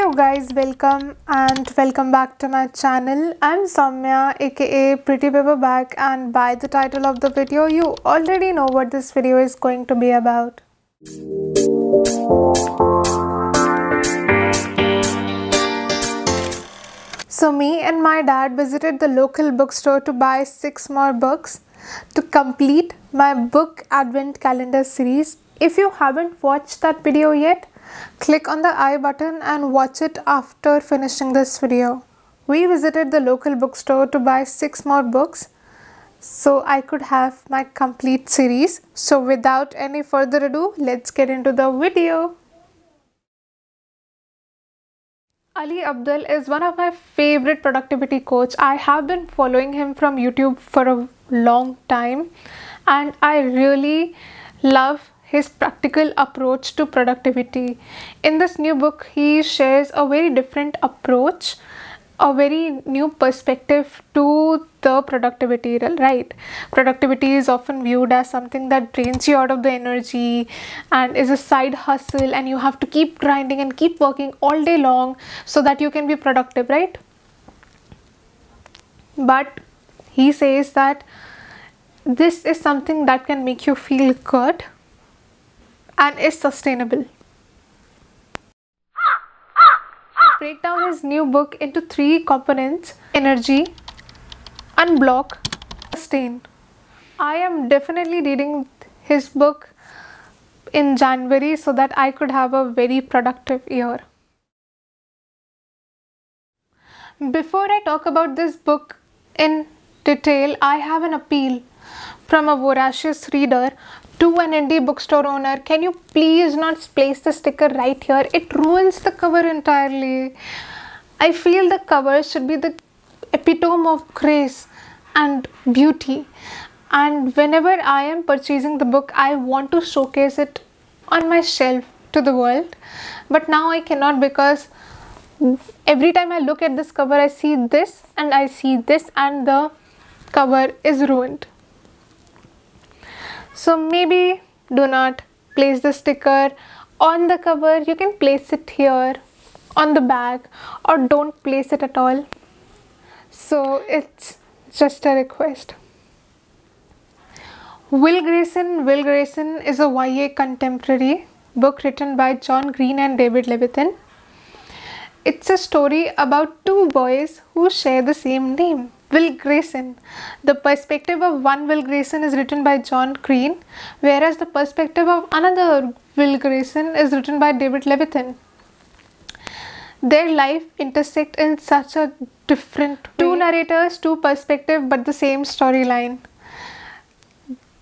you guys, welcome back to my channel. I'm Soumya aka Pretty Paperback, and by the title of the video you already know what this video is going to be about. So me and my dad visited the local bookstore to buy 6 more books to complete my book advent calendar series. If you haven't watched that video yet, click on the I button and watch it after finishing this video. We visited the local bookstore to buy 6 more books so I could have my complete series. So without any further ado, let's get into the video. Ali Abdul is one of my favorite productivity coach. I have been following him from YouTube for a long time and I really love his practical approach to productivity. In this new book, he shares a very different approach, a very new perspective to the productivity, right? Productivity is often viewed as something that drains you out of the energy and is a side hustle, and you have to keep grinding and keep working all day long so that you can be productive, right? But he says that this is something that can make you feel good and is sustainable. Break down his new book into 3 components: energy, unblock, sustain. I am definitely reading his book in January so that I could have a very productive year. Before I talk about this book in detail, I have an appeal from a voracious reader to an indie bookstore owner. Can you please not place the sticker right here? It ruins the cover entirely. I feel the cover should be the epitome of grace and beauty, and whenever I am purchasing the book, I want to showcase it on my shelf to the world. But now I cannot, because every time I look at this cover, I see this and I see this, and the cover is ruined. So maybe do not place the sticker on the cover. You can place it here on the back, or don't place it at all. So it's just a request. Will Grayson is a YA contemporary book written by John Green and David Levithan. It's a story about 2 boys who share the same name, Will Grayson. The perspective of one Will Grayson is written by John Green, whereas the perspective of another Will Grayson is written by David Levithan. Their life intersect in such a different way. 2 narrators, 2 perspectives, but the same storyline.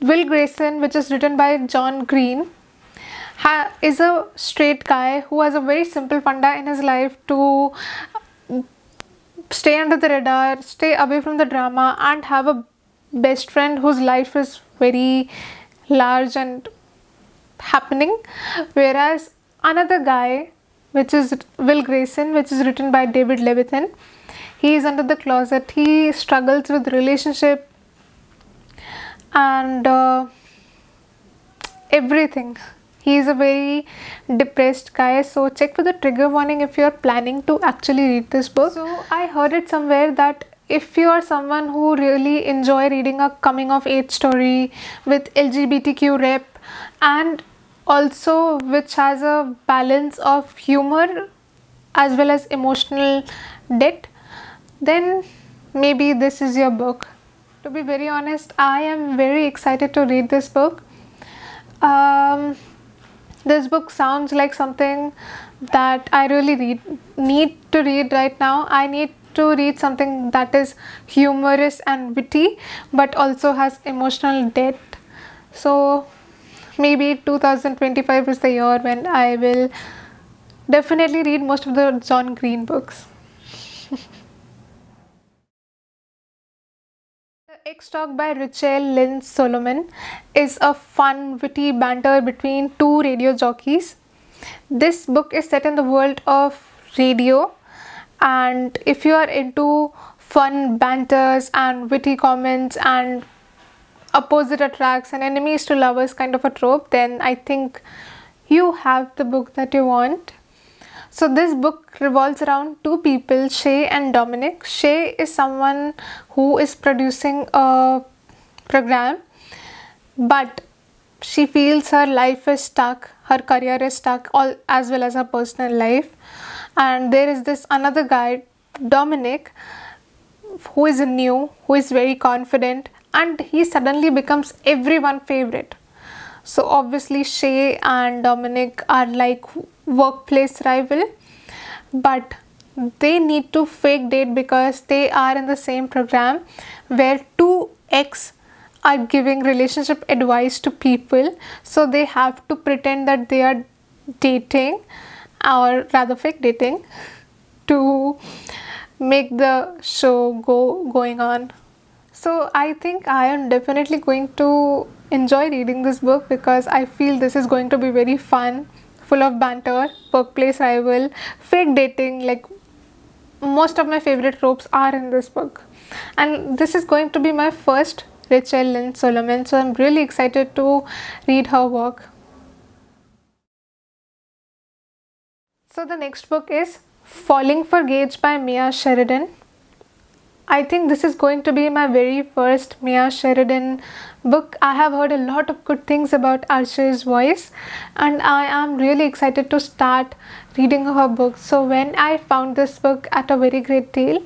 Will Grayson, which is written by John Green, is a straight guy who has a very simple funda in his life to stay under the radar, stay away from the drama, and have a best friend whose life is very large and happening. Whereas another guy, which is Will Grayson, which is written by David Levithan, he is under the closet. He struggles with relationship and everything. He is a very depressed guy, so check for the trigger warning if you are planning to actually read this book. So I heard it somewhere that if you are someone who really enjoy reading a coming of age story with LGBTQ rep, and also which has a balance of humor as well as emotional depth, then maybe this is your book. To be very honest, I am very excited to read this book. This book sounds like something that I really need to read right now. I need to read something that is humorous and witty, but also has emotional depth. So maybe 2025 is the year when I will definitely read most of the John Green books. X-Talk by Rachel Lynn Solomon is a fun, witty banter between 2 radio jockeys. This book is set in the world of radio, and if you are into fun banters and witty comments and opposite attracts and enemies to lovers kind of a trope, then I think you have the book that you want. So this book revolves around two people, Shay and Dominic. Shay is someone who is producing a program, but she feels her life is stuck, her career is stuck, all as well as her personal life. And there is this another guy, Dominic, who is new, who is very confident, and he suddenly becomes everyone's favorite. So obviously Shay and Dominic are like workplace rival, but they need to fake date because they are in the same program where two ex are giving relationship advice to people. So they have to pretend that they are dating, or rather fake dating, to make the show going on. So I think I am definitely going to enjoy reading this book because I feel this is going to be very fun, full of banter, workplace rival, fake dating. Like, most of my favorite tropes are in this book. And this is going to be my first Rachel Lynn Solomon, so I'm really excited to read her work. So the next book is Falling for Gage by Mia Sheridan. I think this is going to be my very first Mia Sheridan book. I have heard a lot of good things about Archer's voice, and I am really excited to start reading her books. So when I found this book at a very great deal,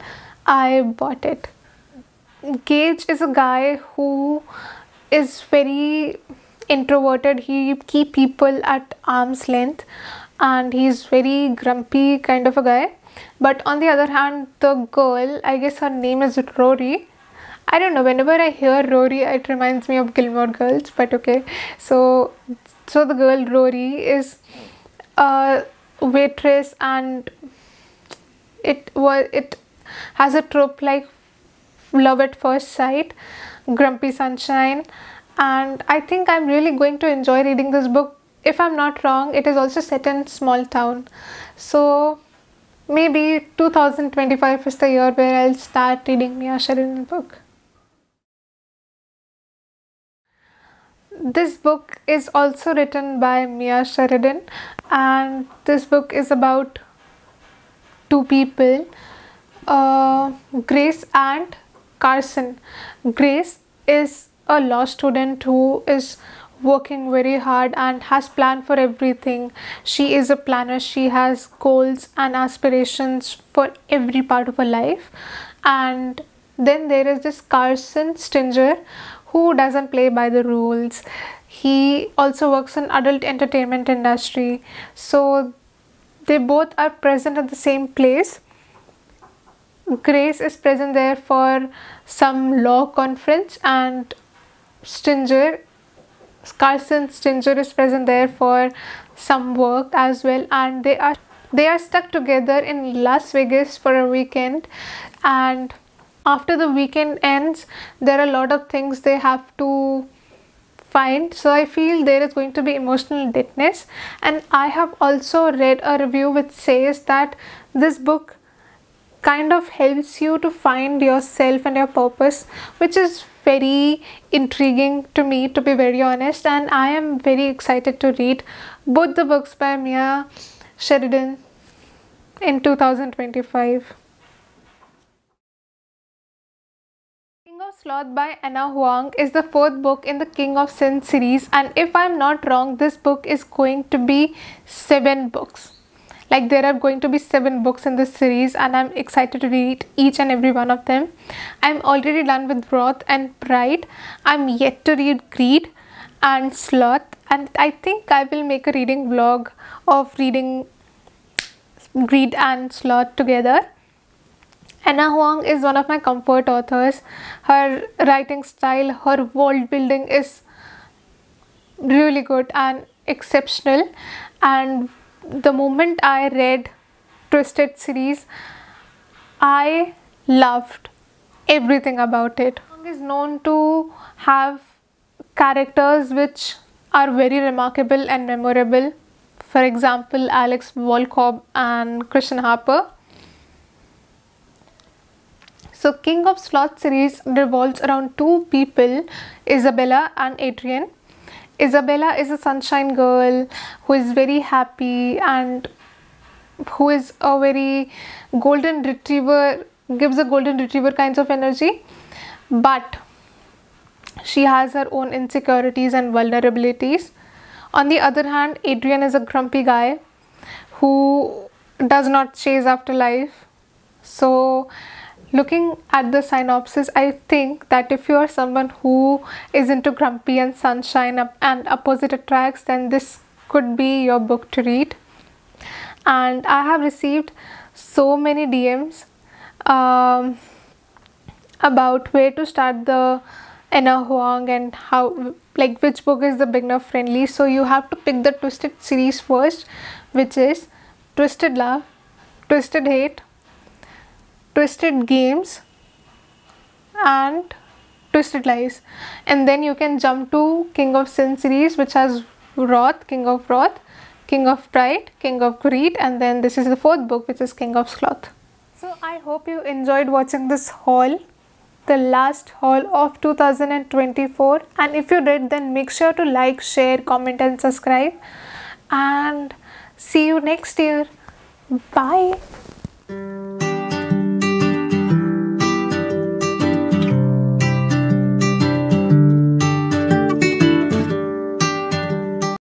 I bought it. Gage is a guy who is very introverted. He keeps people at arm's length, and he's very grumpy kind of a guy. But on the other hand, the girl, I guess her name is Rory. I don't know, whenever I hear Rory, it reminds me of Gilmore Girls, but okay. So the girl Rory is a waitress, and it has a trope like love at first sight, grumpy sunshine, and I think I'm really going to enjoy reading this book. If I'm not wrong, it is also set in small town. So maybe 2025 is the year where I'll start reading Mia Sheridan's book. This book is also written by Mia Sheridan, and this book is about two people, Grace and Carson. Grace is a law student who is working very hard and has planned for everything. She is a planner. She has goals and aspirations for every part of her life. And then there is this Carson Stinger who doesn't play by the rules. He also works in adult entertainment industry. So they both are present at the same place. Grace is present there for some law conference, and Carson Stinger is present there for some work as well, and they are stuck together in Las Vegas for a weekend. And after the weekend ends, there are a lot of things they have to find. So I feel there is going to be emotional deadness. And I have also read a review which says that this book kind of helps you to find yourself and your purpose, which is very intriguing to me, to be very honest. And I am very excited to read both the books by Mia Sheridan in 2025. King of Sloth by Anna Huang is the fourth book in the King of Sin series, and if I'm not wrong, this book is going to be 7 books. Like, there are going to be 7 books in this series, and I'm excited to read each and every one of them. I'm already done with Wrath and Pride. I'm yet to read Greed and Sloth, and I think I will make a reading vlog of reading Greed and Sloth together. Anna Huang is one of my comfort authors. Her writing style, her world building is really good and exceptional, and the moment I read Twisted series, I loved everything about it. Huang is known to have characters which are very remarkable and memorable. For example, Alex Volkov and Christian Harper. So King of Sloth series revolves around two people, Isabella and Adrian. Isabella is a sunshine girl who is very happy and who is a very golden retriever, gives a golden retriever kinds of energy, but she has her own insecurities and vulnerabilities. On the other hand, Adrian is a grumpy guy who does not chase after life. So looking at the synopsis, I think that if you are someone who is into grumpy and sunshine and opposite attracts, then this could be your book to read. And I have received so many DMs about where to start the Anna Huang and how, like, which book is the beginner friendly. So you have to pick the Twisted series first, which is Twisted Love, Twisted Hate, Twisted Games, and Twisted Lies. And then you can jump to King of Sin series, which has Wrath, King of Wrath, King of Pride, King of Greed, and then this is the fourth book, which is King of Sloth. So I hope you enjoyed watching this haul, the last haul of 2024, and if you did, then make sure to like, share, comment and subscribe, and see you next year. Bye.